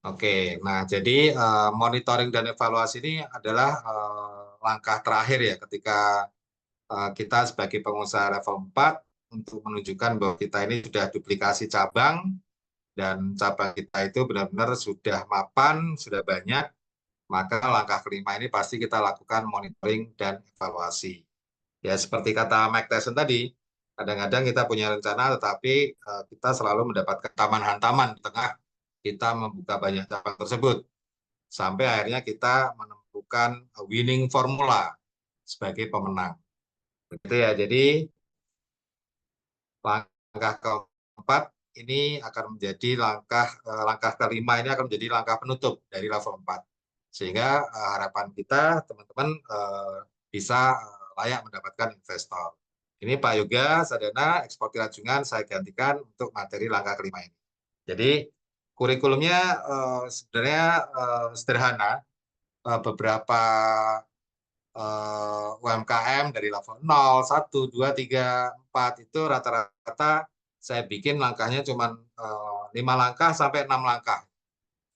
Oke, nah jadi monitoring dan evaluasi ini adalah langkah terakhir ya ketika kita sebagai pengusaha level 4 untuk menunjukkan bahwa kita ini sudah duplikasi cabang dan cabang kita itu benar-benar sudah mapan, sudah banyak, maka langkah kelima ini pasti kita lakukan monitoring dan evaluasi. Ya seperti kata Mike Tyson tadi, kadang-kadang kita punya rencana tetapi kita selalu mendapatkan taman hantaman di tengah kita membuka banyak cabang tersebut. Sampai akhirnya kita menemukan winning formula sebagai pemenang. Begitu ya, jadi langkah keempat ini akan menjadi langkah kelima ini akan menjadi langkah penutup dari level 4. Sehingga harapan kita teman-teman bisa layak mendapatkan investor. Ini Pak Yoga Sadana, eksportir rajungan, saya gantikan untuk materi langkah kelima ini. Jadi kurikulumnya sebenarnya sederhana. Beberapa UMKM dari level 0, 1, 2, 3, 4 itu rata-rata saya bikin langkahnya cuma 5 langkah sampai 6 langkah.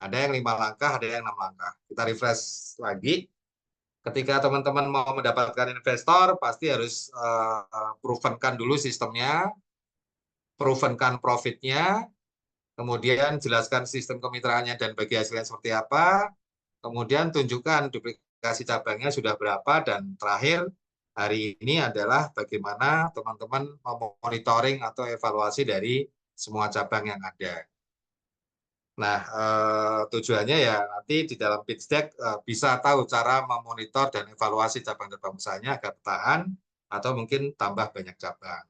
Ada yang 5 langkah, ada yang 6 langkah. Kita refresh lagi. Ketika teman-teman mau mendapatkan investor, pasti harus provenkan dulu sistemnya, provenkan profitnya, kemudian jelaskan sistem kemitraannya dan bagi hasilnya seperti apa, kemudian tunjukkan duplikasi cabangnya sudah berapa, dan terakhir hari ini adalah bagaimana teman-teman memonitoring atau evaluasi dari semua cabang yang ada. Nah, tujuannya ya nanti di dalam pitch deck bisa tahu cara memonitor dan evaluasi cabang-cabang usahanya agar bertahan atau mungkin tambah banyak cabang.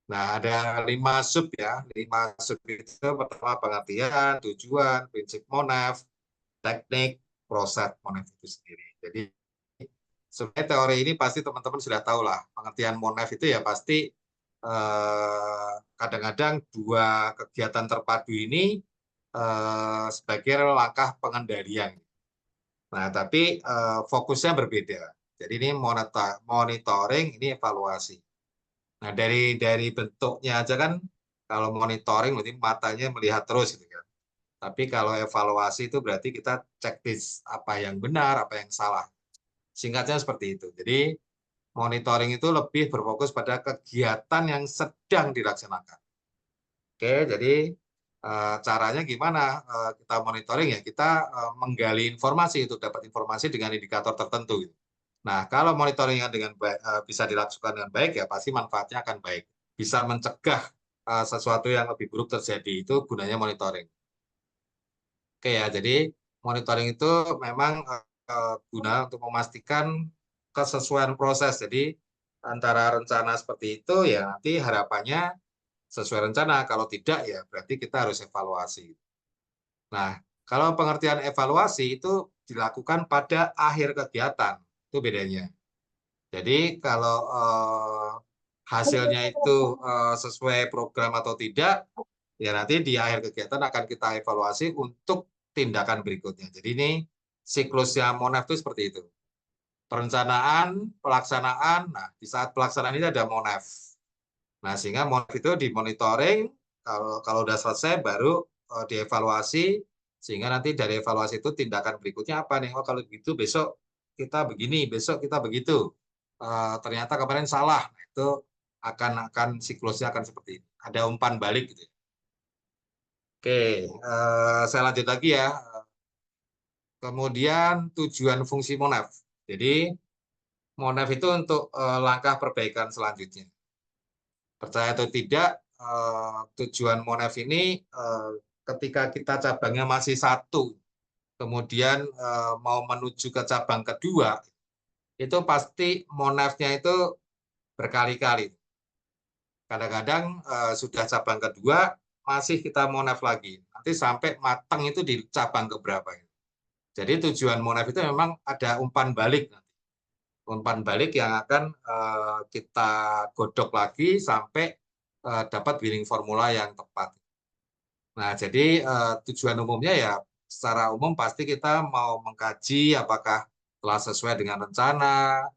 Nah, ada 5 sub ya. 5 sub itu pertama pengertian, tujuan, prinsip Monef, teknik, proses Monef itu sendiri. Jadi sebenarnya teori ini pasti teman-teman sudah tahu lah. Pengertian Monef itu ya pasti kadang-kadang dua kegiatan terpadu ini sebagai langkah pengendalian. Nah, tapi fokusnya berbeda. Jadi ini monitoring, ini evaluasi. Nah, dari bentuknya aja kan, kalau monitoring berarti matanya melihat terus gitu kan. Tapi kalau evaluasi itu berarti kita cek apa yang benar, apa yang salah. Singkatnya seperti itu. Jadi monitoring itu lebih berfokus pada kegiatan yang sedang dilaksanakan. Oke, jadi caranya gimana kita monitoring ya? Kita menggali informasi untuk dapat informasi dengan indikator tertentu. Nah, kalau monitoring dengan bisa dilakukan dengan baik ya pasti manfaatnya akan baik. Bisa mencegah sesuatu yang lebih buruk terjadi, itu gunanya monitoring. Oke ya, jadi monitoring itu memang guna untuk memastikan kesesuaian proses. Jadi antara rencana seperti itu ya nanti harapannya sesuai rencana. Kalau tidak ya berarti kita harus evaluasi. Nah, kalau pengertian evaluasi itu dilakukan pada akhir kegiatan, itu bedanya. Jadi kalau hasilnya itu sesuai program atau tidak, ya nanti di akhir kegiatan akan kita evaluasi untuk tindakan berikutnya. Jadi ini siklusnya Monef itu seperti itu. Perencanaan, pelaksanaan, nah di saat pelaksanaan ini ada Monef. Nah sehingga Monef itu dimonitoring, kalau udah selesai baru dievaluasi, sehingga nanti dari evaluasi itu tindakan berikutnya apa nih? Oh kalau begitu besok kita begini, besok kita begitu. Ternyata kemarin salah, nah, itu akan siklusnya akan seperti ini. Ada umpan balik gitu. Oke, saya lanjut lagi ya. Kemudian tujuan fungsi Monef. Jadi Monef itu untuk langkah perbaikan selanjutnya. Percaya atau tidak, tujuan Monef ini ketika kita cabangnya masih satu, kemudian mau menuju ke cabang kedua, itu pasti Monefnya itu berkali-kali. Kadang-kadang sudah cabang kedua, masih kita Monef lagi. Nanti sampai matang itu di cabang keberapa. Jadi tujuan Monef itu memang ada umpan balik. Umpan balik yang akan kita godok lagi sampai dapat winning formula yang tepat. Nah, jadi tujuan umumnya ya secara umum pasti kita mau mengkaji apakah telah sesuai dengan rencana,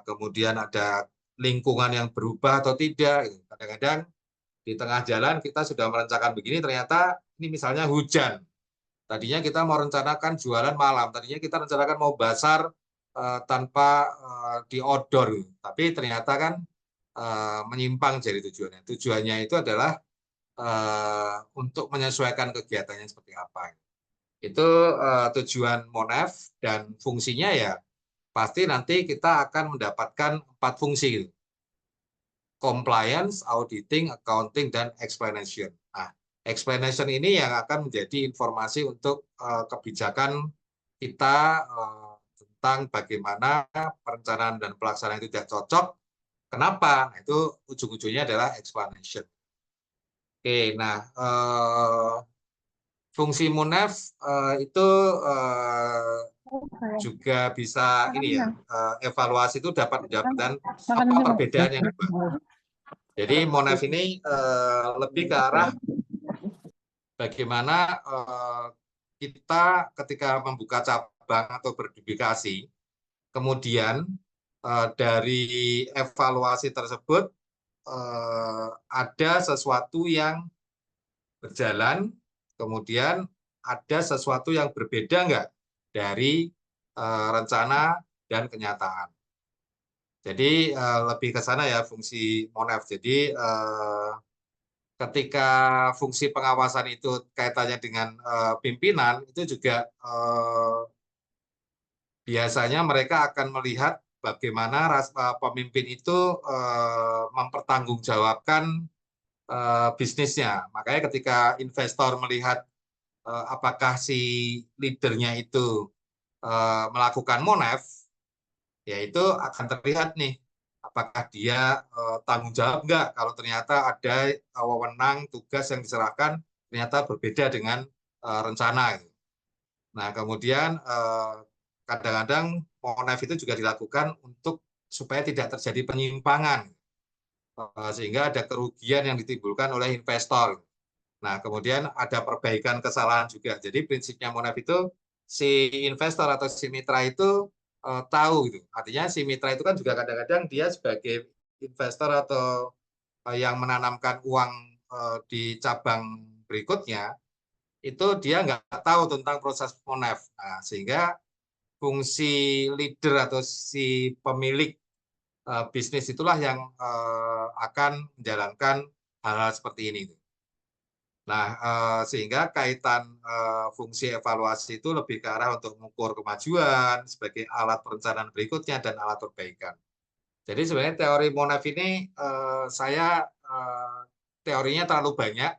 kemudian ada lingkungan yang berubah atau tidak. Kadang-kadang di tengah jalan kita sudah merencanakan begini, ternyata ini misalnya hujan. Tadinya kita mau rencanakan jualan malam, tadinya kita rencanakan mau bazar tanpa di outdoor, tapi ternyata kan menyimpang jadi tujuannya. Tujuannya itu adalah untuk menyesuaikan kegiatannya seperti apa. Itu tujuan Monef, dan fungsinya ya pasti nanti kita akan mendapatkan 4 fungsi. Compliance, auditing, accounting, dan explanation. Nah, explanation ini yang akan menjadi informasi untuk kebijakan kita tentang bagaimana perencanaan dan pelaksanaan itu tidak cocok. Kenapa? Nah, itu ujung-ujungnya adalah explanation. Oke, nah fungsi Monef itu juga bisa ini ya, evaluasi itu dapat mendapatkan apa perbedaan yang dibuat. Jadi Monef ini lebih ke arah bagaimana kita ketika membuka cabang atau berduplikasi, kemudian dari evaluasi tersebut ada sesuatu yang berjalan, kemudian ada sesuatu yang berbeda nggak dari rencana dan kenyataan. Jadi lebih ke sana ya fungsi Monef. Jadi ketika fungsi pengawasan itu kaitannya dengan pimpinan, itu juga biasanya mereka akan melihat bagaimana pemimpin itu mempertanggungjawabkan bisnisnya. Makanya ketika investor melihat apakah si leadernya itu melakukan Monef, ya itu akan terlihat nih, apakah dia tanggung jawab nggak kalau ternyata ada wewenang tugas yang diserahkan ternyata berbeda dengan rencana. Nah, kemudian kadang-kadang Monef itu juga dilakukan untuk supaya tidak terjadi penyimpangan, sehingga ada kerugian yang ditimbulkan oleh investor. Nah, kemudian ada perbaikan kesalahan juga. Jadi prinsipnya Monef itu si investor atau si mitra itu tahu gitu. Artinya si mitra itu kan juga kadang-kadang dia sebagai investor atau yang menanamkan uang di cabang berikutnya, itu dia nggak tahu tentang proses Monef. Nah, sehingga fungsi leader atau si pemilik bisnis itulah yang akan menjalankan hal-hal seperti ini. Nah, sehingga kaitan fungsi evaluasi itu lebih ke arah untuk mengukur kemajuan sebagai alat perencanaan berikutnya dan alat perbaikan. Jadi sebenarnya teori Monef ini saya teorinya terlalu banyak,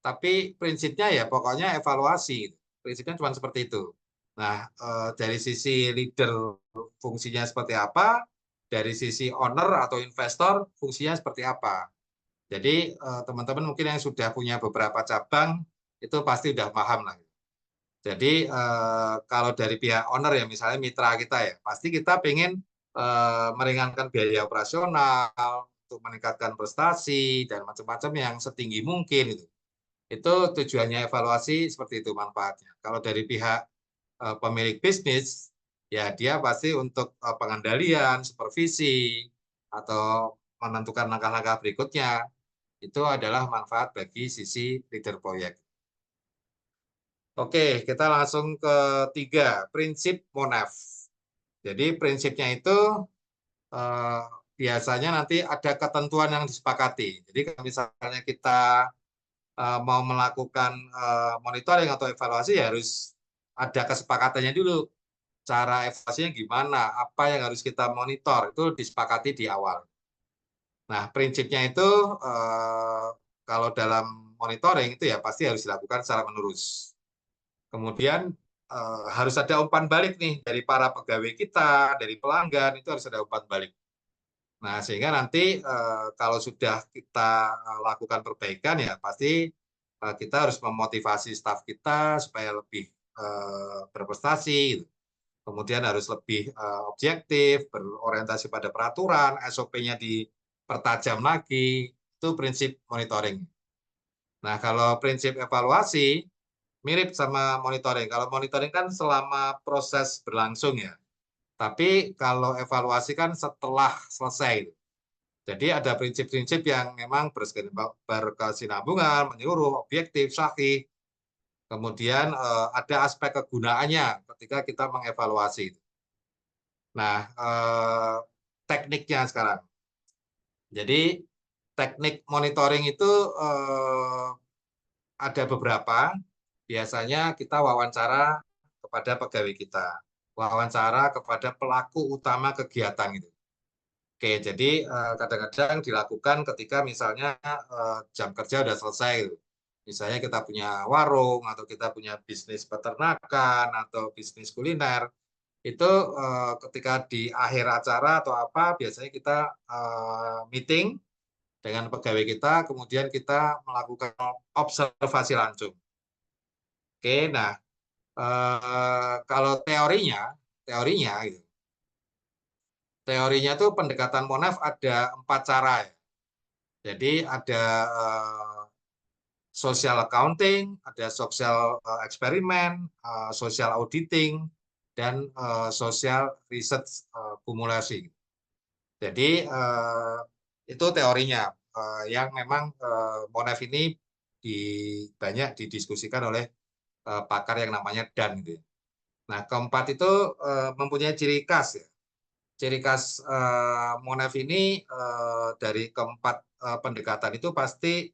tapi prinsipnya ya pokoknya evaluasi. Prinsipnya cuma seperti itu. Nah, dari sisi leader fungsinya seperti apa, dari sisi owner atau investor fungsinya seperti apa. Jadi teman-teman mungkin yang sudah punya beberapa cabang itu pasti sudah paham lah. Jadi kalau dari pihak owner ya misalnya mitra kita ya, pasti kita pengen meringankan biaya operasional untuk meningkatkan prestasi dan macam-macam yang setinggi mungkin itu. Itu tujuannya evaluasi seperti itu manfaatnya. Kalau dari pihak pemilik bisnis ya dia pasti untuk pengendalian, supervisi atau menentukan langkah-langkah berikutnya. Itu adalah manfaat bagi sisi leader proyek. Oke, kita langsung ke 3, prinsip Monef. Jadi prinsipnya itu biasanya nanti ada ketentuan yang disepakati. Jadi kalau misalnya kita mau melakukan monitoring atau evaluasi ya harus ada kesepakatannya dulu. Cara evaluasinya gimana, apa yang harus kita monitor, itu disepakati di awal. Nah, prinsipnya itu kalau dalam monitoring itu ya pasti harus dilakukan secara menerus. Kemudian harus ada umpan balik nih dari para pegawai kita, dari pelanggan, itu harus ada umpan balik. Nah, sehingga nanti kalau sudah kita lakukan perbaikan ya pasti kita harus memotivasi staf kita supaya lebih berprestasi. Kemudian harus lebih objektif, berorientasi pada peraturan, SOP-nya dipertajam lagi, itu prinsip monitoring. Nah, kalau prinsip evaluasi, mirip sama monitoring. Kalau monitoring kan selama proses berlangsung ya, tapi kalau evaluasi kan setelah selesai. Jadi ada prinsip-prinsip yang memang berkesinambungan, menyeluruh, objektif, sahih. Kemudian ada aspek kegunaannya ketika kita mengevaluasi. Nah, tekniknya sekarang. Jadi teknik monitoring itu ada beberapa. Biasanya kita wawancara kepada pegawai kita, wawancara kepada pelaku utama kegiatan gitu. Oke, jadi kadang-kadang dilakukan ketika misalnya jam kerja udah selesai gitu. Misalnya kita punya warung atau kita punya bisnis peternakan atau bisnis kuliner, itu ketika di akhir acara atau apa biasanya kita meeting dengan pegawai kita, kemudian kita melakukan observasi langsung. Oke, nah kalau teorinya gitu. Teorinya tuh pendekatan Monaf ada 4 cara ya. Jadi ada social accounting, ada social eksperimen, social auditing, dan social research kumulasi. Jadi itu teorinya yang memang Monaf ini banyak didiskusikan oleh pakar yang namanya Dan. Gitu. Nah, keempat itu mempunyai ciri khas ya. Ciri khas Monaf ini dari keempat pendekatan itu pasti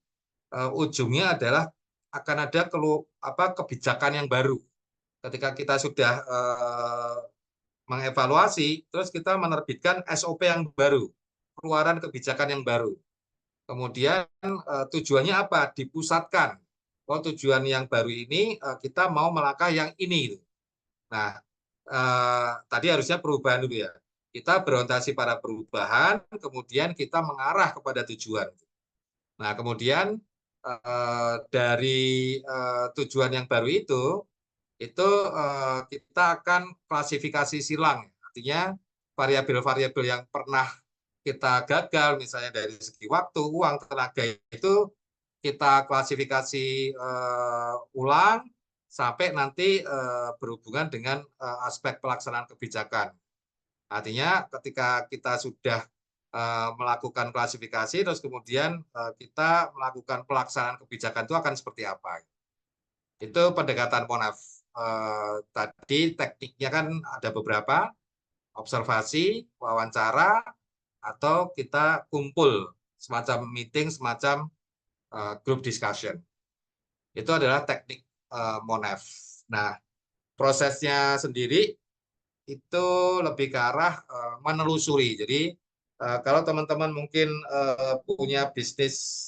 ujungnya adalah akan ada kebijakan yang baru. Ketika kita sudah mengevaluasi, terus kita menerbitkan SOP yang baru, keluaran kebijakan yang baru. Kemudian tujuannya apa? Dipusatkan. Oh, tujuan yang baru ini kita mau melangkah yang ini. Nah, tadi harusnya perubahan dulu ya. Kita berorientasi pada perubahan, kemudian kita mengarah kepada tujuan. Nah, kemudian dari tujuan yang baru itu kita akan klasifikasi silang. Artinya variabel-variabel yang pernah kita gagal, misalnya dari segi waktu, uang, tenaga itu kita klasifikasi ulang sampai nanti berhubungan dengan aspek pelaksanaan kebijakan. Artinya ketika kita sudah melakukan klasifikasi, terus kemudian kita melakukan pelaksanaan kebijakan itu akan seperti apa. Itu pendekatan Monaf. Tadi tekniknya kan ada beberapa, observasi, wawancara, atau kita kumpul, semacam meeting, semacam group discussion. Itu adalah teknik Monaf. Nah, prosesnya sendiri itu lebih ke arah menelusuri. Jadi kalau teman-teman mungkin punya bisnis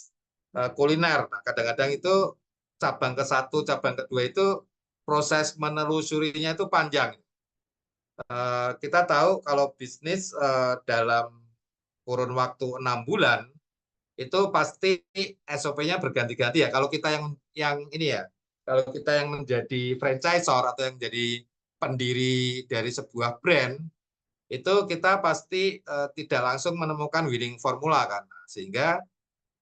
kuliner, nah kadang-kadang itu cabang ke-1, cabang kedua itu proses menelusurinya itu panjang. Kita tahu kalau bisnis dalam kurun waktu 6 bulan itu pasti SOP-nya berganti-ganti ya. Kalau kita yang ini ya, kalau kita yang menjadi franchisor atau yang menjadi pendiri dari sebuah brand, itu kita pasti tidak langsung menemukan winning formula kan. Sehingga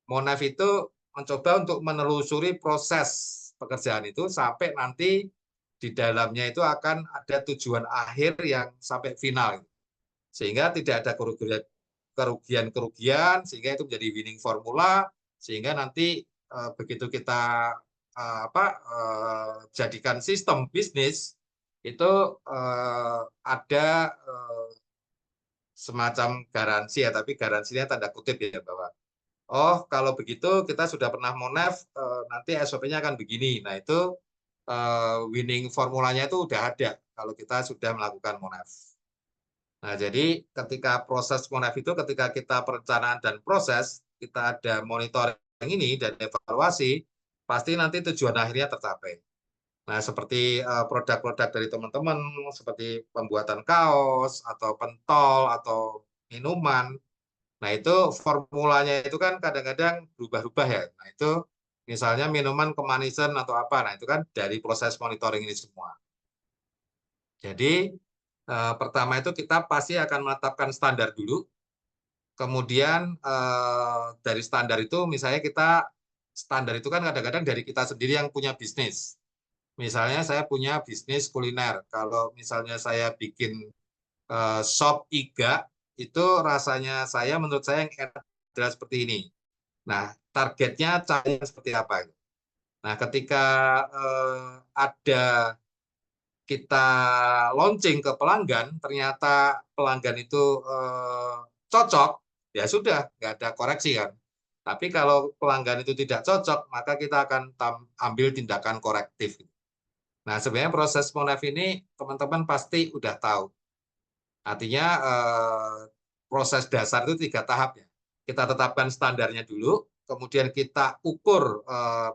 Monaf itu mencoba untuk menelusuri proses pekerjaan itu sampai nanti di dalamnya itu akan ada tujuan akhir yang sampai final. Sehingga tidak ada kerugian-kerugian, sehingga itu menjadi winning formula, sehingga nanti begitu kita jadikan sistem bisnis, itu ada semacam garansi ya, tapi garansinya tanda kutip ya, bahwa oh kalau begitu kita sudah pernah Monaf, nanti SOP-nya akan begini. Nah itu winning formulanya itu udah ada kalau kita sudah melakukan Monaf. Nah jadi ketika proses Monaf itu, ketika kita perencanaan dan proses, kita ada monitoring ini dan evaluasi, pasti nanti tujuan akhirnya tercapai. Nah, seperti produk-produk dari teman-teman, seperti pembuatan kaos, atau pentol, atau minuman. Nah, itu formulanya itu kan kadang-kadang berubah-ubah ya. Nah, itu misalnya minuman kemanisan atau apa. Nah, itu kan dari proses monitoring ini semua. Jadi, pertama itu kita pasti akan menetapkan standar dulu. Kemudian dari standar itu, misalnya standar itu kan kadang-kadang dari kita sendiri yang punya bisnis. Misalnya saya punya bisnis kuliner. Kalau misalnya saya bikin sop iga, itu rasanya menurut saya yang enak adalah seperti ini. Nah, targetnya caranya seperti apa? Nah, ketika ada kita launching ke pelanggan, ternyata pelanggan itu cocok, ya sudah, nggak ada koreksi kan. Tapi kalau pelanggan itu tidak cocok, maka kita akan ambil tindakan korektif. Nah, sebenarnya proses Monef ini teman-teman pasti udah tahu. Artinya proses dasar itu 3 tahap ya. Kita tetapkan standarnya dulu, kemudian kita ukur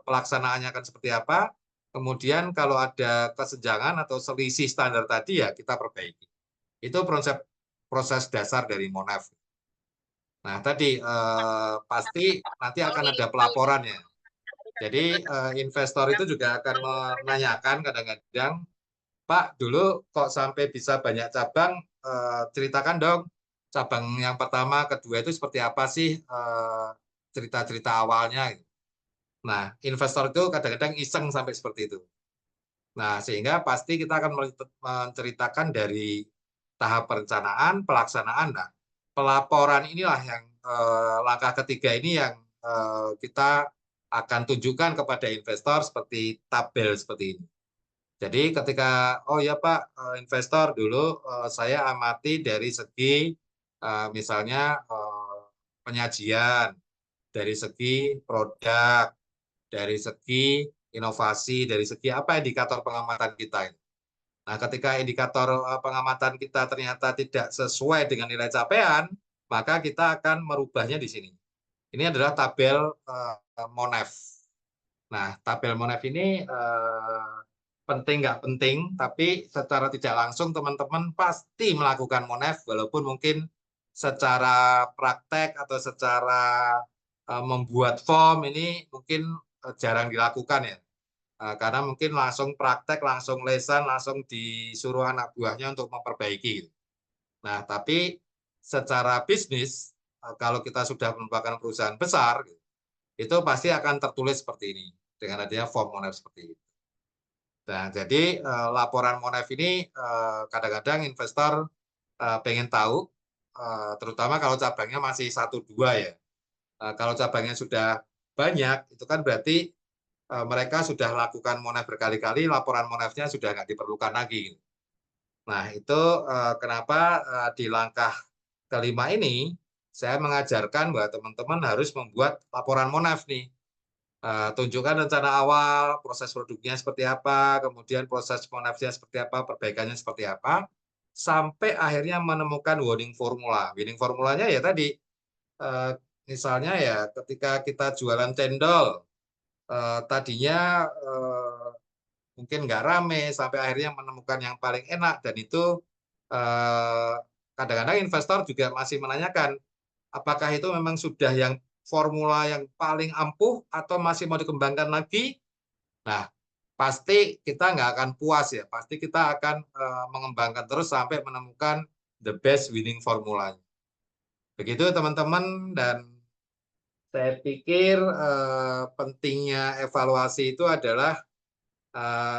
pelaksanaannya akan seperti apa, kemudian kalau ada kesenjangan atau selisih standar tadi ya kita perbaiki. Itu proses dasar dari Monef. Nah, tadi pasti nanti akan ada pelaporannya. Jadi investor itu juga akan menanyakan kadang-kadang, Pak, dulu kok sampai bisa banyak cabang, ceritakan dong, cabang yang pertama, kedua itu seperti apa sih cerita-cerita awalnya. Nah, investor itu kadang-kadang iseng sampai seperti itu. Nah, sehingga pasti kita akan menceritakan dari tahap perencanaan, pelaksanaan. Nah, pelaporan inilah yang langkah ketiga ini yang kita akan tunjukkan kepada investor seperti tabel seperti ini. Jadi ketika, oh ya Pak, investor dulu saya amati dari segi misalnya penyajian, dari segi produk, dari segi inovasi, dari segi apa indikator pengamatan kita. Nah, ketika indikator pengamatan kita ternyata tidak sesuai dengan nilai capaian, maka kita akan merubahnya di sini. Ini adalah tabel Monef. Nah, tabel Monef ini penting nggak penting, tapi secara tidak langsung teman-teman pasti melakukan Monef, walaupun mungkin secara praktek atau secara membuat form ini mungkin jarang dilakukan ya. Karena mungkin langsung praktek, langsung lesan, langsung disuruh anak buahnya untuk memperbaiki. Nah, tapi secara bisnis, kalau kita sudah merupakan perusahaan besar, itu pasti akan tertulis seperti ini, dengan adanya form Monef seperti itu. Nah, jadi laporan Monef ini kadang-kadang investor pengen tahu, terutama kalau cabangnya masih 1-2 ya. Kalau cabangnya sudah banyak, itu kan berarti mereka sudah lakukan Monef berkali-kali, laporan Monefnya sudah nggak diperlukan lagi. Nah, itu kenapa di langkah kelima ini, saya mengajarkan bahwa teman-teman harus membuat laporan Monef nih. Tunjukkan rencana awal, proses produknya seperti apa, kemudian proses Monefnya seperti apa, perbaikannya seperti apa, sampai akhirnya menemukan winning formula. Winning formulanya ya tadi, misalnya ya ketika kita jualan cendol, tadinya mungkin nggak rame, sampai akhirnya menemukan yang paling enak, dan itu kadang-kadang investor juga masih menanyakan, apakah itu memang sudah yang formula yang paling ampuh atau masih mau dikembangkan lagi? Nah, pasti kita nggak akan puas ya, pasti kita akan mengembangkan terus sampai menemukan the best winning formula. Begitu teman-teman, dan saya pikir pentingnya evaluasi itu adalah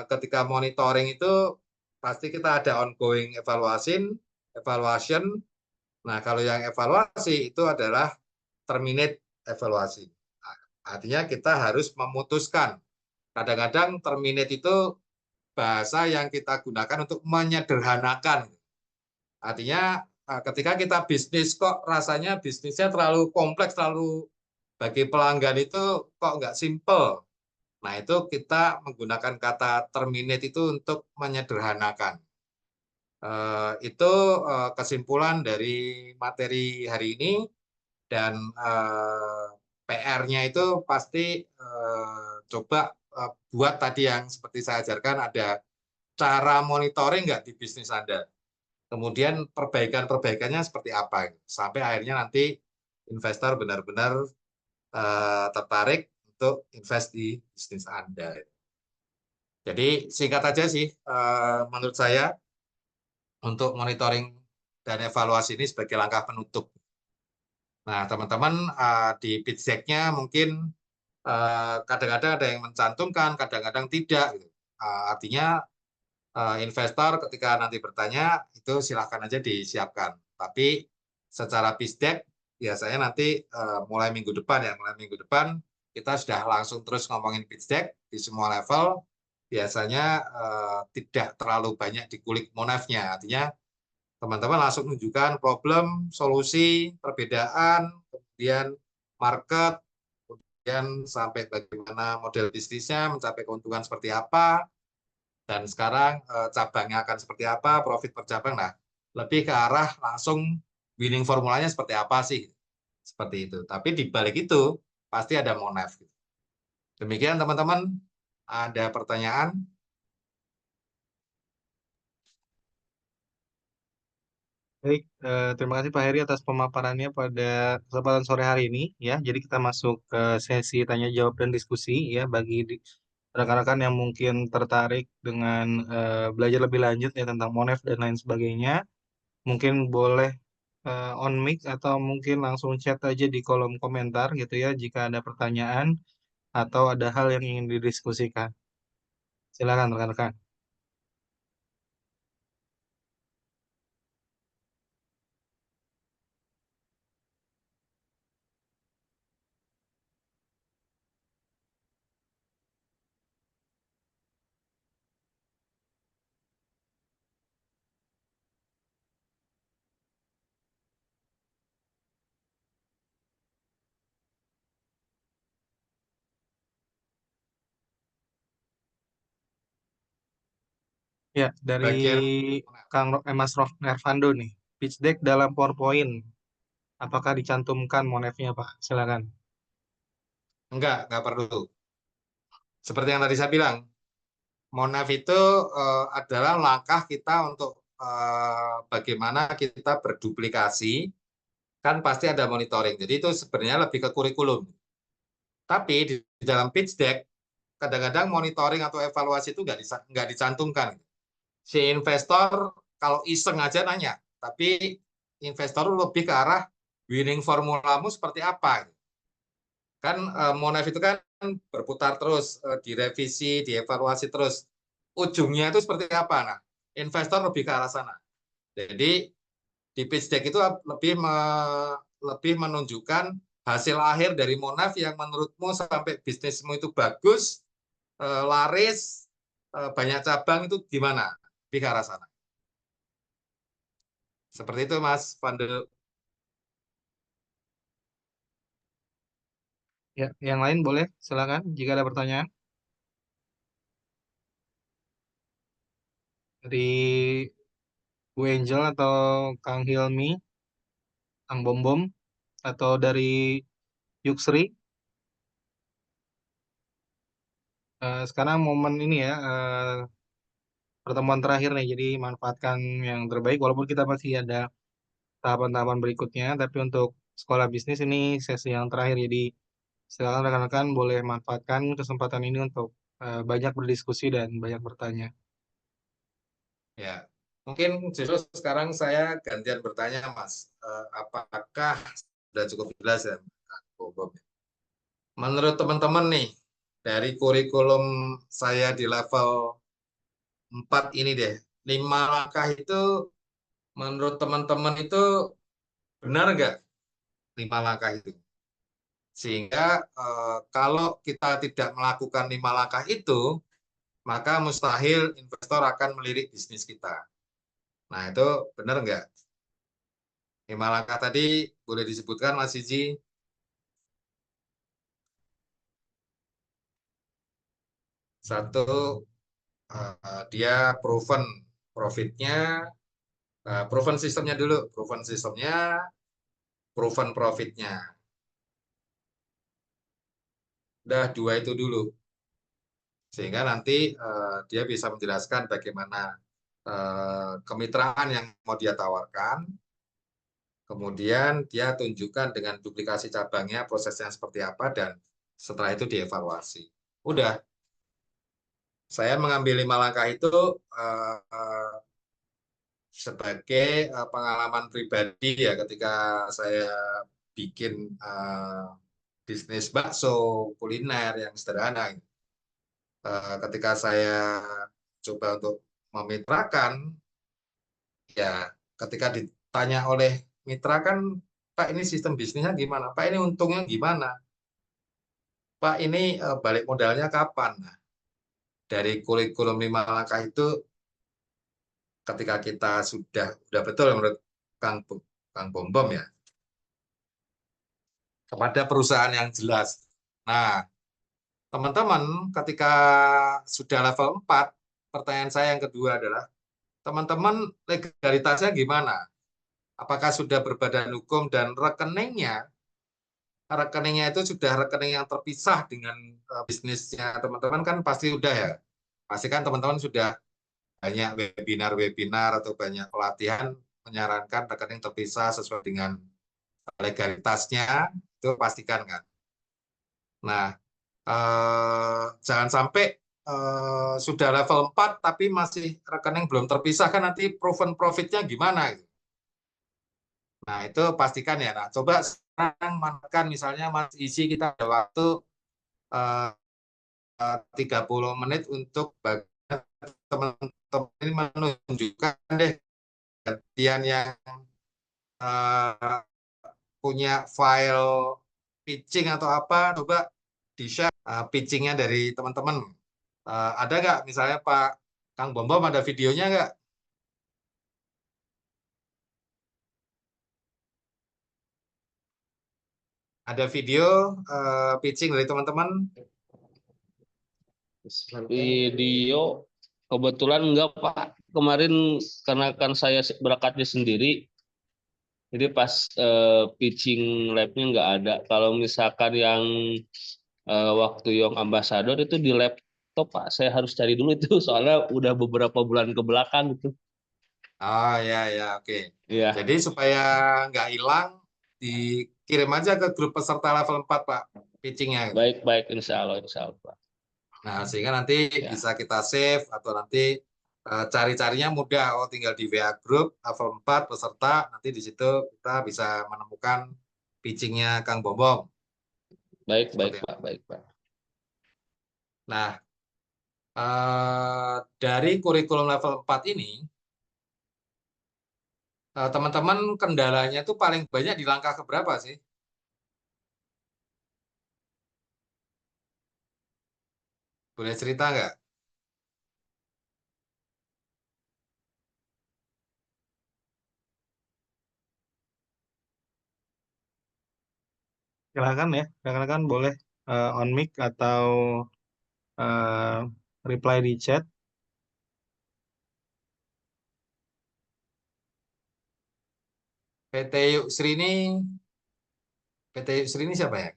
ketika monitoring itu pasti kita ada ongoing evaluation. Nah, kalau yang evaluasi itu adalah terminate evaluasi. Artinya kita harus memutuskan. Kadang-kadang terminate itu bahasa yang kita gunakan untuk menyederhanakan. Artinya ketika kita bisnis kok rasanya bisnisnya terlalu kompleks, terlalu bagi pelanggan itu kok nggak simple. Nah, itu kita menggunakan kata terminate itu untuk menyederhanakan. Itu kesimpulan dari materi hari ini, dan PR-nya itu pasti coba buat tadi yang seperti saya ajarkan, ada cara monitoring nggak di bisnis Anda. Kemudian perbaikan-perbaikannya seperti apa, sampai akhirnya nanti investor benar-benar tertarik untuk invest di bisnis Anda. Jadi singkat aja sih, menurut saya untuk monitoring dan evaluasi ini sebagai langkah penutup. Nah, teman-teman di pitch deck-nya mungkin kadang-kadang ada yang mencantumkan, kadang-kadang tidak. Artinya investor ketika nanti bertanya itu silahkan aja disiapkan. Tapi secara pitch deck biasanya nanti mulai minggu depan kita sudah langsung terus ngomongin pitch deck. di semua level biasanya tidak terlalu banyak dikulik monafnya. Artinya teman-teman langsung menunjukkan problem, solusi, perbedaan, kemudian market, kemudian sampai bagaimana model bisnisnya, mencapai keuntungan seperti apa, dan sekarang cabangnya akan seperti apa, profit per cabang. Nah, lebih ke arah langsung winning formulanya seperti apa sih, seperti itu. Tapi di balik itu pasti ada monaf. Demikian teman-teman, ada pertanyaan? Baik, terima kasih Pak Heri atas pemaparannya pada kesempatan sore hari ini ya. Jadi kita masuk ke sesi tanya jawab dan diskusi ya bagi rekan-rekan yang mungkin tertarik dengan belajar lebih lanjut ya tentang Monef dan lain sebagainya. Mungkin boleh on mic atau mungkin langsung chat aja di kolom komentar gitu ya jika ada pertanyaan atau ada hal yang ingin didiskusikan. Silakan rekan-rekan. Ya, dari Bagian Mas Rof Nervando nih. Pitch deck dalam PowerPoint. Apakah dicantumkan monefnya, Pak? Silakan. enggak perlu. Seperti yang tadi saya bilang, monaf itu adalah langkah kita untuk bagaimana kita berduplikasi, kan pasti ada monitoring. Jadi itu sebenarnya lebih ke kurikulum. Tapi di dalam pitch deck, kadang-kadang monitoring atau evaluasi itu nggak dicantumkan. Si investor kalau iseng aja nanya, tapi investor lebih ke arah winning formulamu seperti apa. Kan monaf itu kan berputar terus, direvisi, dievaluasi terus. Ujungnya itu seperti apa? Nah, investor lebih ke arah sana. Jadi di pitch deck itu lebih menunjukkan hasil akhir dari monaf yang menurutmu sampai bisnismu itu bagus, laris, banyak cabang itu gimana? Lebih ke arah sana. Seperti itu Mas Pandu. Ya, yang lain boleh, silakan jika ada pertanyaan dari Bu Angel atau Kang Hilmi, Kang Bom Bom, atau dari Yuksri. Sekarang momen ini ya, pertemuan terakhir nih, jadi manfaatkan yang terbaik, walaupun kita masih ada tahapan-tahapan berikutnya, tapi untuk sekolah bisnis ini sesi yang terakhir, jadi silakan rekan-rekan boleh manfaatkan kesempatan ini untuk banyak berdiskusi dan banyak bertanya. Ya, mungkin justru sekarang saya gantian bertanya Mas, apakah sudah cukup jelas ya? Menurut teman-teman nih, dari kurikulum saya di level 4 ini deh, 5 langkah itu menurut teman-teman itu benar nggak 5 langkah itu? Sehingga kalau kita tidak melakukan 5 langkah itu, maka mustahil investor akan melirik bisnis kita. Nah, itu benar nggak? 5 langkah tadi boleh disebutkan Mas Siji? Satu, dia proven profitnya, proven sistemnya dulu, proven sistemnya, proven profitnya. Udah dua itu dulu. Sehingga nanti dia bisa menjelaskan bagaimana kemitraan yang mau dia tawarkan, kemudian dia tunjukkan dengan duplikasi cabangnya prosesnya seperti apa, dan setelah itu dievaluasi. Udah, saya mengambil 5 langkah itu sebagai pengalaman pribadi ya ketika saya bikin bisnis bakso kuliner yang sederhana. Ketika saya coba untuk memitrakan, ya ketika ditanya oleh mitra kan, Pak ini sistem bisnisnya gimana? Pak ini untungnya gimana? Pak ini balik modalnya kapan? Nah, dari kurikulum 5 langkah itu ketika kita sudah betul menurut Kang Bombom ya, kepada perusahaan yang jelas. Nah, teman-teman ketika sudah level 4, pertanyaan saya yang kedua adalah, teman-teman legalitasnya gimana? Apakah sudah berbadan hukum dan rekeningnya itu sudah rekening yang terpisah dengan bisnisnya teman-teman, kan pasti udah ya. Pasti kan teman-teman sudah banyak webinar-webinar atau banyak pelatihan menyarankan rekening terpisah sesuai dengan legalitasnya, itu pastikan kan. Nah, jangan sampai sudah level 4 tapi masih rekening belum terpisah, kan nanti proven profitnya gimana gitu. Nah, itu pastikan ya. Nah, coba sekarang manfaatkan misalnya Mas Isi, kita ada waktu eh, 30 menit untuk teman-teman ini menunjukkan deh gantian yang eh, punya file pitching atau apa, coba di-share pitchingnya dari teman-teman. Ada nggak misalnya Pak Kang Bombom, ada videonya nggak? Ada video pitching dari teman-teman? Video kebetulan enggak Pak. Kemarin karena kan saya berangkatnya sendiri, jadi pas pitching labnya nggak ada. Kalau misalkan yang waktu Young Ambassador itu di laptop Pak, saya harus cari dulu itu soalnya udah beberapa bulan ke belakang itu. Oh ya ya, oke. Iya, Jadi supaya nggak hilang, dikirim aja ke grup peserta level 4 Pak, pitchingnya. baik-baik insya Allah Pak. Nah, sehingga nanti Ya, bisa kita save atau nanti cari-carinya mudah. Oh, tinggal di WA Group level 4 peserta, nanti di situ kita bisa menemukan pitchingnya Kang Bombom. baik-baik Seperti itu. Pak, baik Pak. Nah, dari kurikulum level 4 ini, teman-teman kendalanya itu paling banyak di langkah keberapa sih? Boleh cerita nggak? Silakan ya, silakan boleh on mic atau eh, reply di chat. PT Yusri ini, PT Yusri ini siapa ya?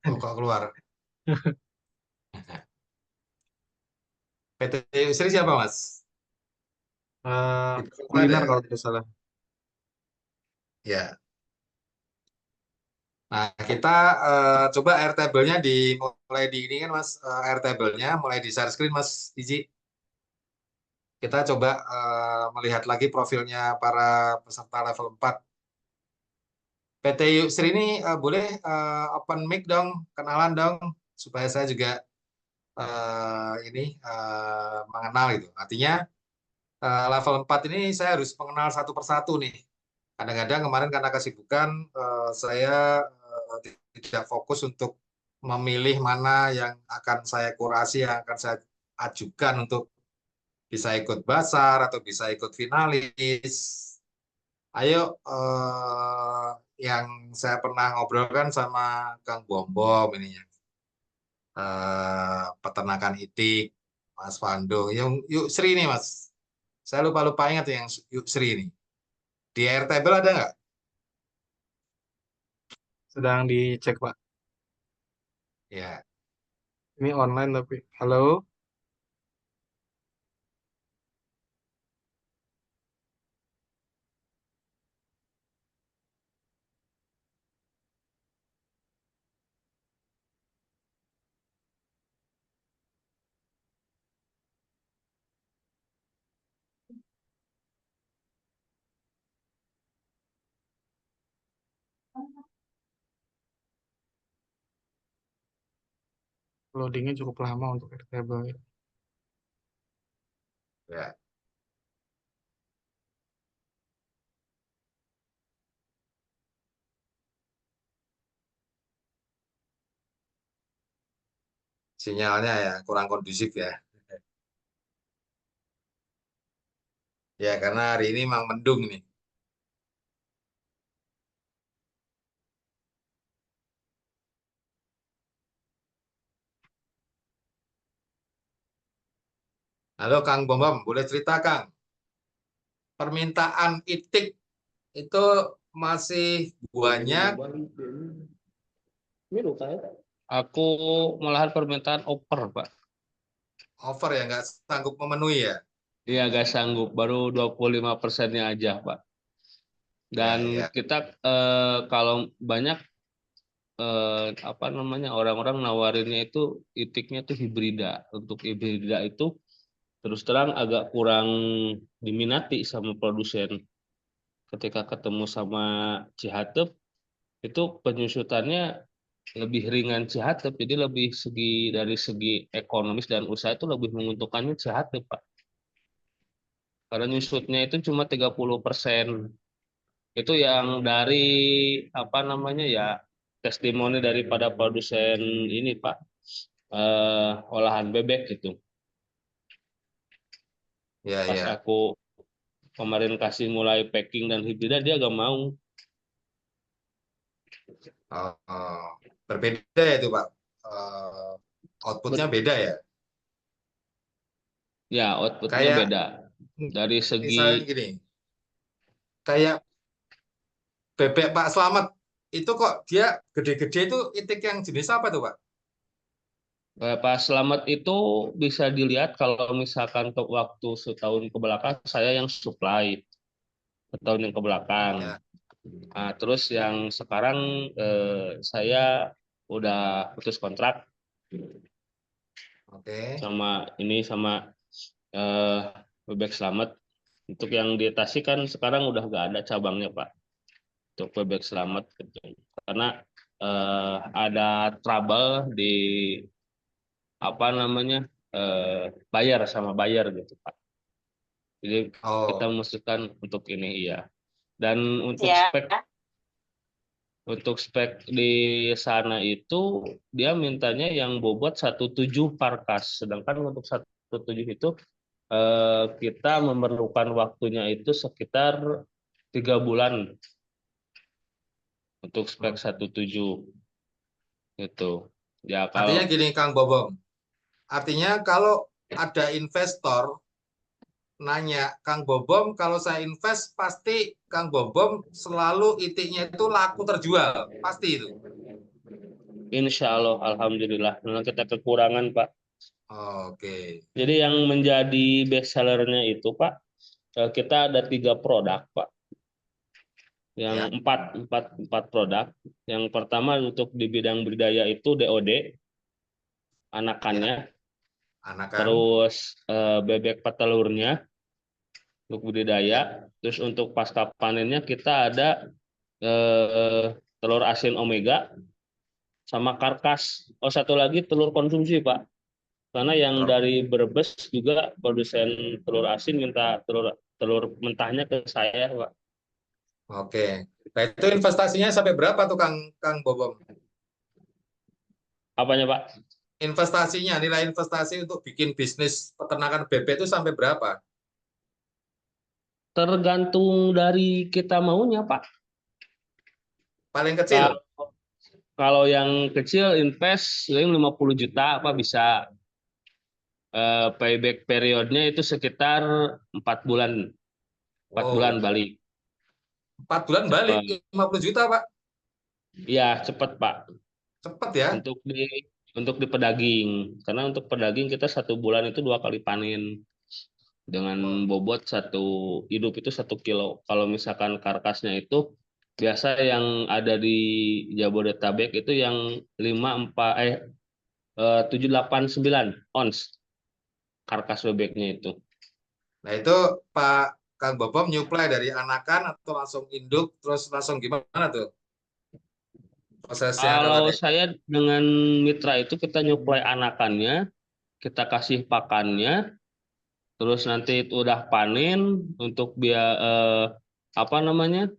Oh, kok keluar? PT Yusri siapa, Mas? Di peserta ada Kuliner ya? kalau tidak salah. Ya. Nah, kita coba airtable-nya dimulai di ini kan, Mas, airtable-nya mulai di share screen, Mas Iji. Kita coba melihat lagi profilnya para peserta level 4. PT Yusri ini boleh open mic dong, kenalan dong, supaya saya juga ini mengenal gitu. Artinya level 4 ini saya harus mengenal satu persatu nih. Kadang-kadang kemarin karena kesibukan, saya tidak fokus untuk memilih mana yang akan saya kurasi, yang akan saya ajukan untuk bisa ikut basar atau bisa ikut finalis. Ayo, yang saya pernah ngobrolkan sama Kang Bombom ini ya, peternakan itik, Mas Fando, yang yuk Sri nih Mas. Saya lupa-lupa ingat yang yuk Sri ini. Di Airtable ada nggak? Sedang dicek, Pak. Ya, Ini online tapi. Halo, loadingnya cukup lama untuk Airtable. ya. Sinyalnya ya kurang kondusif ya. Ya, karena hari ini memang mendung nih. Halo Kang Bom, boleh cerita Kang? Permintaan itik itu masih banyak, Aku malahan permintaan oper, Pak. over ya, nggak sanggup memenuhi ya? Iya, gak sanggup, baru 25%-nya aja, Pak. Ya, Dan ya. kita kalau banyak apa namanya orang-orang nawarinnya itu itiknya itu hibrida. Untuk hibrida itu terus terang agak kurang diminati sama produsen. Ketika ketemu sama Cihatep itu penyusutannya lebih ringan Cihatep, jadi lebih dari segi ekonomis dan usaha itu lebih menguntungkannya Cihatep, Pak. Karena nyusutnya itu cuma 30%. Itu yang dari apa namanya ya, testimoni daripada produsen ini, Pak, olahan bebek gitu. Ya, Pas ya. aku kemarin kasih mulai packing dan hibrida, dia gak mau. Oh, oh. Berbeda ya itu Pak. Outputnya beda ya. Ya, outputnya Kayak beda dari segi. misalnya gini, kayak bebek Pak Slamet itu kok dia gede-gede, itu itik yang jenis apa tuh Pak? Pak Slamet itu bisa dilihat kalau misalkan ke waktu setahun ke belakang saya yang supply setahun yang ke belakang. Ya, Nah, terus yang sekarang saya udah putus kontrak oke. sama eh, Bebek Slamet. Untuk yang di Tasik kan sekarang udah gak ada cabangnya, Pak. Untuk Bebek Slamet gitu. Karena ada trouble di apa namanya bayar sama bayar gitu, Pak. Jadi kita Oh, memutuskan untuk ini, iya. Dan Ya, untuk spek di sana itu dia mintanya yang bobot 17 parkas, sedangkan untuk 17 itu kita memerlukan waktunya itu sekitar 3 bulan untuk spek 17 itu. Ya artinya kalau gini Kang Bobom. Artinya kalau ada investor nanya, Kang Bobom, kalau saya invest pasti Kang Bobom selalu itiknya itu laku terjual, pasti itu. insya Allah alhamdulillah memang kita kekurangan, Pak. Oke, Jadi yang menjadi best sellernya itu, Pak, kita ada 3 produk, Pak. Yang ya, empat produk. Yang pertama untuk di bidang budidaya itu DOD, ya, anakannya, anakan, terus bebek petelurnya untuk ya, budidaya, terus untuk pasca panennya kita ada telur asin omega sama karkas. Oh, satu lagi telur konsumsi, Pak. Karena yang ter- dari Brebes juga produsen telur asin minta telur telur mentahnya ke saya, Pak. oke. Nah itu investasinya sampai berapa tuh Kang Kang Bobom? Apanya, Pak? Investasinya, nilai investasi untuk bikin bisnis peternakan bebek itu sampai berapa? Tergantung dari kita maunya, Pak. Paling Kalau kecil? kalau yang kecil invest 50 juta apa bisa, payback periodnya itu sekitar 4 bulan, 4 bulan Wow, balik. 4 bulan balik Cepet. 50 juta Pak. Iya, cepet, Pak. Cepet ya? Untuk di pedaging, karena untuk pedaging kita 1 bulan itu 2 kali panen dengan Oh, bobot satu hidup itu 1 kilo. Kalau misalkan karkasnya itu biasa yang ada di Jabodetabek itu yang 789 ons karkas bebeknya itu. nah itu Pak Kang Bobom nyuplai dari anakan atau langsung induk terus langsung gimana tuh prosesnya Kalau nanti? saya dengan mitra itu kita nyuplai anakannya, kita kasih pakannya, terus nanti itu udah panen untuk biaya apa namanya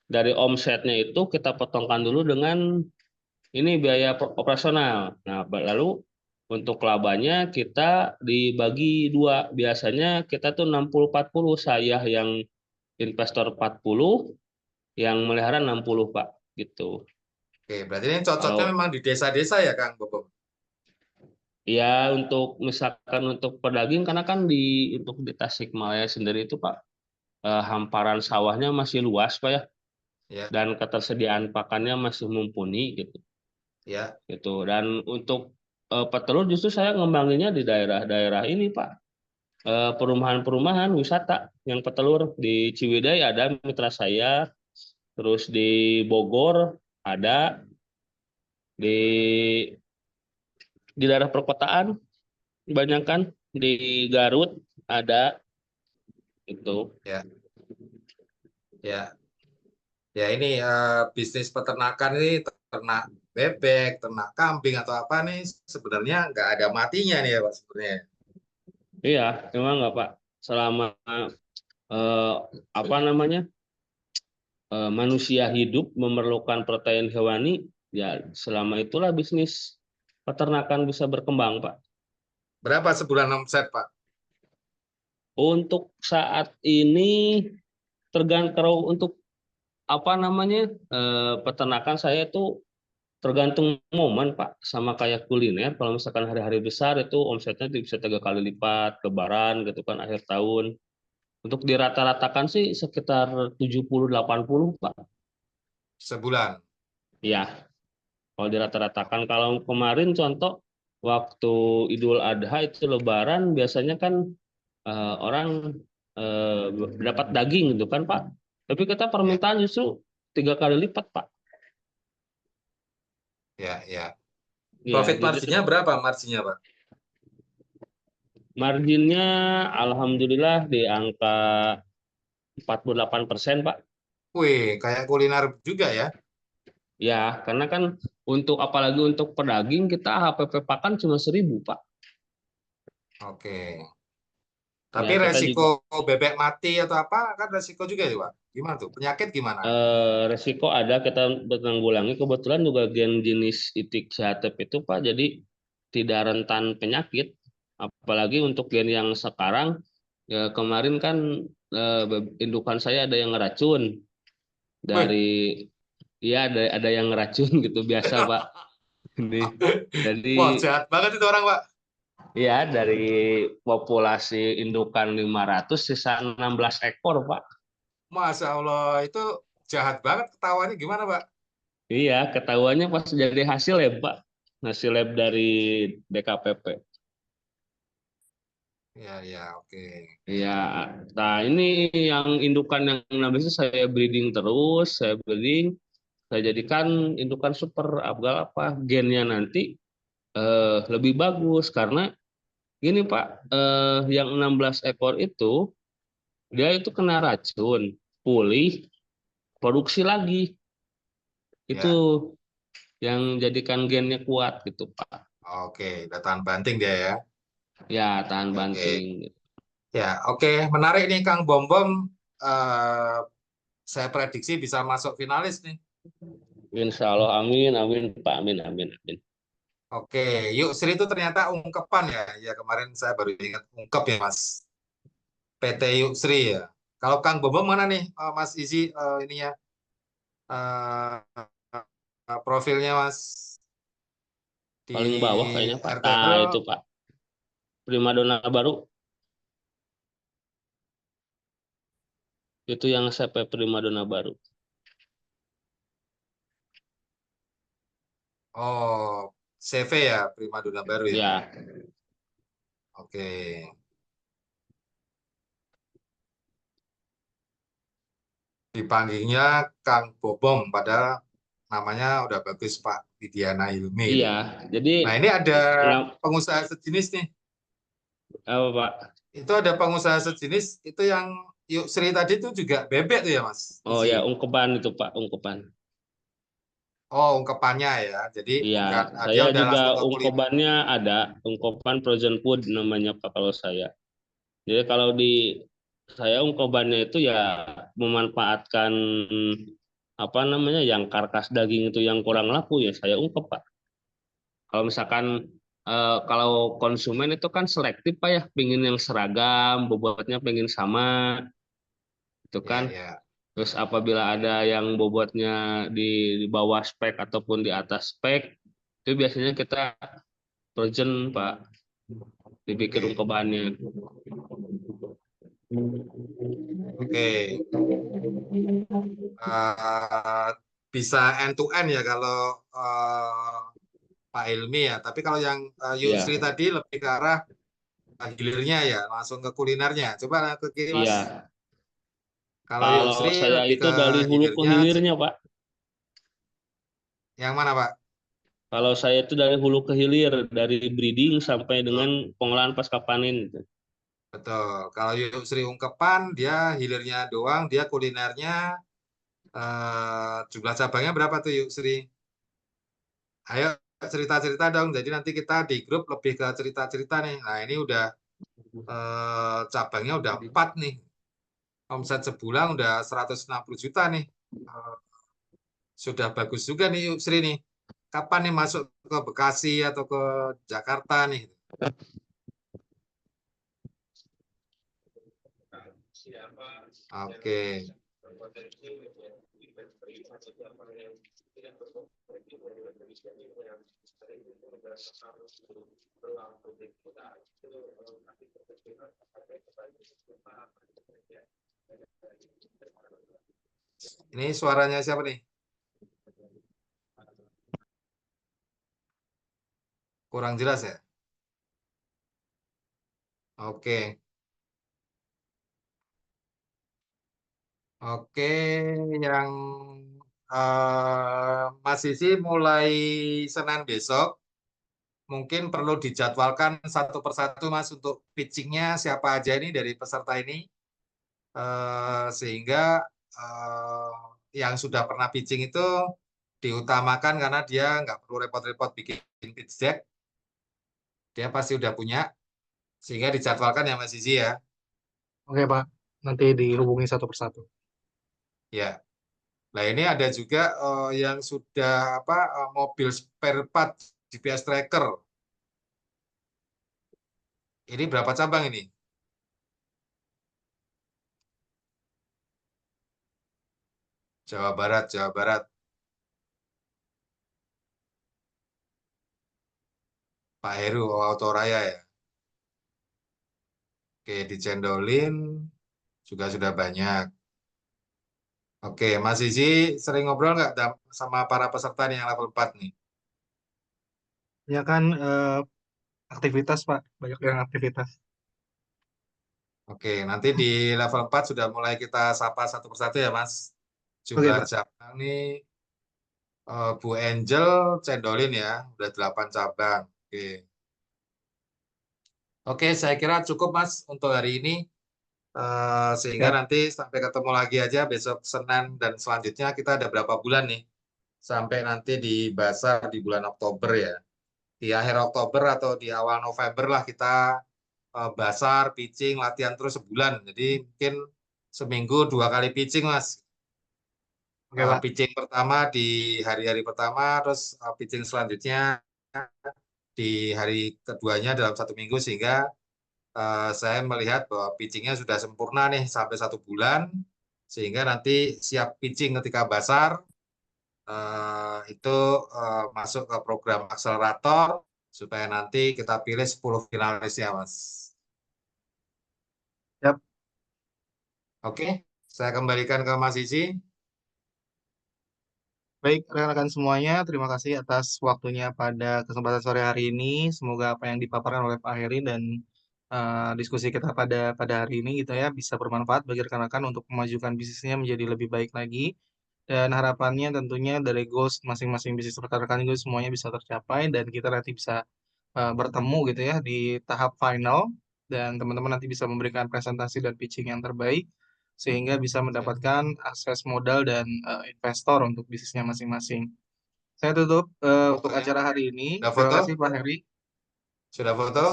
dari omsetnya itu kita potongkan dulu dengan ini biaya operasional. Nah, lalu Untuk labanya kita dibagi dua. Biasanya kita tuh 60-40, saya yang investor 40, yang melihara 60, Pak. Gitu. Oke, berarti ini cocoknya Kalau memang di desa-desa ya, Kang Bobom? ya untuk misalkan untuk pedaging, karena kan untuk di Tasikmalaya sendiri itu Pak, hamparan sawahnya masih luas Pak ya, Ya, dan ketersediaan pakannya masih mumpuni gitu. ya. Gitu. Dan untuk petelur justru saya ngembanginnya di daerah-daerah ini Pak. Perumahan-perumahan wisata yang petelur di Ciwidey ada mitra saya, terus di Bogor ada, di daerah perkotaan banyak kan, di Garut ada itu. Ya, ya, ya ini bisnis peternakan ini ternak bebek, ternak kambing atau apa nih sebenarnya nggak ada matinya nih ya Pak sebenarnya. Iya, emang nggak Pak, selama eh, apa namanya manusia hidup memerlukan protein hewani, ya selama itulah bisnis peternakan bisa berkembang Pak. Berapa sebulan omset Pak? Untuk saat ini tergantung untuk apa namanya peternakan saya itu tergantung momen Pak, sama kayak kuliner. Kalau misalkan hari-hari besar itu omsetnya bisa 3 kali lipat, lebaran gitu kan, akhir tahun. Untuk dirata-ratakan sih sekitar 70-80 Pak. Sebulan. Ya, kalau dirata-ratakan, kalau kemarin contoh waktu Idul Adha itu lebaran biasanya kan orang eh, dapat daging gitu kan Pak. Tapi kita Ya, permintaan justru 3 kali lipat Pak. ya, ya. Ya, Profit jadi marginnya berapa marginnya Pak? marginnya alhamdulillah di angka 48% Pak. Wih, kayak kuliner juga ya. Ya, karena kan untuk apalagi untuk pedaging kita HPP pakan cuma 1.000 Pak. Oke. Ya Tapi kita resiko juga bebek mati atau apa kan resiko juga ya Pak. Gimana tuh? Penyakit gimana? resiko ada, kita menanggulangi. Kebetulan juga gen jenis itik sehatep itu Pak, jadi tidak rentan penyakit. Apalagi untuk gen yang sekarang, ya kemarin kan indukan saya ada yang ngeracun Wih, dari, ya ada yang ngeracun gitu biasa Pak. Ini jadi wah jahat banget itu orang Pak. ya dari populasi indukan 500 sisa 16 ekor Pak. Masya Allah, itu jahat banget ketawanya gimana Pak? Iya, ketahuannya pas jadi hasil lab, Pak. Hasil lab dari DKPP. Ya, ya, oke. Iya, nah ini yang indukan yang 16 itu saya breeding terus, saya breeding, saya jadikan indukan super agar apa gennya nanti lebih bagus karena gini Pak, yang 16 ekor itu dia itu kena racun, pulih, produksi lagi. Itu Ya, yang jadikan gennya kuat gitu Pak. oke. Udah tahan banting dia ya. Ya, tahan Oke. banting. Ya, oke. Menarik nih Kang Bom Bom. Eh, saya prediksi bisa masuk finalis nih. Insya Allah, amin, amin, Pak, amin, amin, amin. Oke, yuk Sri itu ternyata ungkepan ya. Ya kemarin saya baru ingat ungkep ya Mas. PT Yuk Sri ya. Kalau Kang Bom Bom mana nih Mas Izi ininya eh, profilnya Mas Paling bawah kayaknya, di Pak. Nah, RTL. itu, Pak. Primadona baru, itu yang CP Primadona baru. Oh, CV ya, Primadona baru ya. Ya, Oke. Dipanggilnya Kang Bobom, padahal namanya udah bagus Pak Widiana Hilmi itu. iya. Jadi, Nah ini ada nam- pengusaha sejenis nih. apa, Pak? Itu ada pengusaha sejenis itu yang Yuk Sri tadi itu juga bebek tuh ya Mas Oh Izi. ya, ungkepan itu, Pak, ungkepan. Oh ungkepannya ya. Jadi Iya, bukan dia saya udah juga langsung ke kuliner. ungkepannya ada, ungkepan frozen food namanya, Pak, kalau saya. Jadi kalau di saya ungkepannya itu ya memanfaatkan apa namanya yang karkas daging itu yang kurang laku ya saya ungkep Pak. Kalau misalkan kalau konsumen itu kan selektif Pak ya, pengen yang seragam, bobotnya pengen sama, itu Ya, kan. ya. Terus apabila ada yang bobotnya di bawah spek ataupun di atas spek, itu biasanya kita urgent Pak, dibikin Oke. ungkebannya. Oke. Eh, bisa end to end ya kalau Pak Ilmi ya. Tapi kalau yang Yusri Iya, tadi lebih ke arah hilirnya ya, langsung ke kulinernya. Coba ke kiri Mas. iya. Kalau Kalau Yusri saya lebih itu ke dari hulu ke hilirnya, hilirnya Pak. yang mana Pak? Kalau saya itu dari hulu ke hilir, dari breeding sampai dengan Betul. pengolahan pasca panen gitu. Betul. Kalau Yusri ungkepan, dia hilirnya doang, dia kulinernya jumlah cabangnya berapa tuh Yusri? Ayo cerita-cerita dong. Jadi nanti kita di grup lebih ke cerita-cerita nih. Nah ini udah cabangnya udah 4 nih. Omset sebulan udah 160 juta nih. Eh, sudah bagus juga nih Yusri nih. Kapan nih masuk ke Bekasi atau ke Jakarta nih? Oke. Ini suaranya siapa nih? Kurang jelas ya? Oke. Oke, yang Mas Sisi mulai Senin besok mungkin perlu dijadwalkan satu persatu Mas untuk pitchingnya siapa aja ini dari peserta ini sehingga eh, yang sudah pernah pitching itu diutamakan karena dia nggak perlu repot-repot bikin pitch deck, dia pasti udah punya sehingga dijadwalkan ya Mas Sisi ya. Oke Pak, nanti dihubungi satu persatu. Ya. Nah, ini ada juga yang sudah apa mobil spare part GPS tracker. Ini berapa cabang ini? Jawa Barat, Jawa Barat. Pak Heru Autoraya ya. Oke, dicendolin juga sudah banyak. Oke, Mas Isi sering ngobrol nggak sama para peserta nih yang level 4 nih? Ya kan aktivitas Pak, banyak yang aktivitas. Oke, nanti di level 4 sudah mulai kita sapa satu persatu ya, Mas. Oke Jumlah Pak. cabang nih Bu Angel cendolin ya, udah 8 cabang. Oke. Oke, saya kira cukup Mas untuk hari ini. Sehingga Ya, nanti sampai ketemu lagi aja besok Senin dan selanjutnya kita ada berapa bulan nih sampai nanti di Basar di bulan Oktober ya, di akhir Oktober atau di awal November lah kita Basar pitching latihan terus sebulan, jadi mungkin seminggu 2 kali pitching Mas. oke Pak. Pitching pertama di hari-hari pertama, terus pitching selanjutnya di hari keduanya dalam 1 minggu, sehingga saya melihat bahwa pitchingnya sudah sempurna nih sampai 1 bulan, sehingga nanti siap pitching ketika Basar itu masuk ke program akselerator supaya nanti kita pilih 10 finalisnya, Mas. Yap. Oke, saya kembalikan ke Mas Isi. Baik, rekan-rekan semuanya, terima kasih atas waktunya pada kesempatan sore hari ini. Semoga apa yang dipaparkan oleh Pak Heri dan diskusi kita pada hari ini gitu ya bisa bermanfaat bagi rekan-rekan untuk memajukan bisnisnya menjadi lebih baik lagi. Dan harapannya tentunya dari goals masing-masing bisnis rekan-rekan itu semuanya bisa tercapai dan kita nanti bisa bertemu gitu ya di tahap final dan teman-teman nanti bisa memberikan presentasi dan pitching yang terbaik sehingga bisa mendapatkan akses modal dan investor untuk bisnisnya masing-masing. Saya tutup untuk Fotonya acara hari ini. sudah Terima foto? kasih Pak Heri. Sudah foto?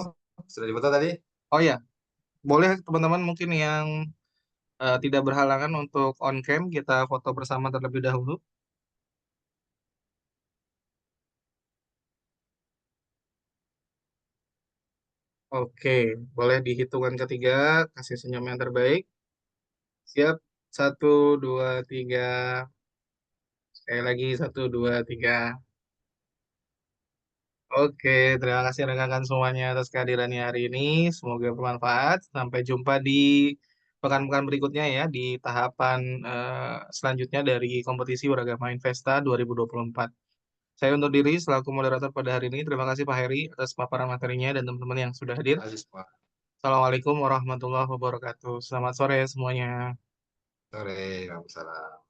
Sudah difoto tadi? Oh ya, boleh teman-teman mungkin yang tidak berhalangan untuk on cam kita foto bersama terlebih dahulu. Oke, boleh di hitungan ketiga, kasih senyum yang terbaik. Siap, 1, 2, 3. Sekali lagi, 1, 2, 3. Oke, terima kasih rekan-rekan semuanya atas kehadirannya hari ini. Semoga bermanfaat. Sampai jumpa di pekan-pekan berikutnya ya, di tahapan selanjutnya dari kompetisi Wiragama Investa 2024. Saya undur diri selaku moderator pada hari ini. Terima kasih Pak Heri atas paparan materinya dan teman-teman yang sudah hadir. Terima kasih semua. Assalamualaikum warahmatullahi wabarakatuh. Selamat sore semuanya. Sore, Waalaikumsalam.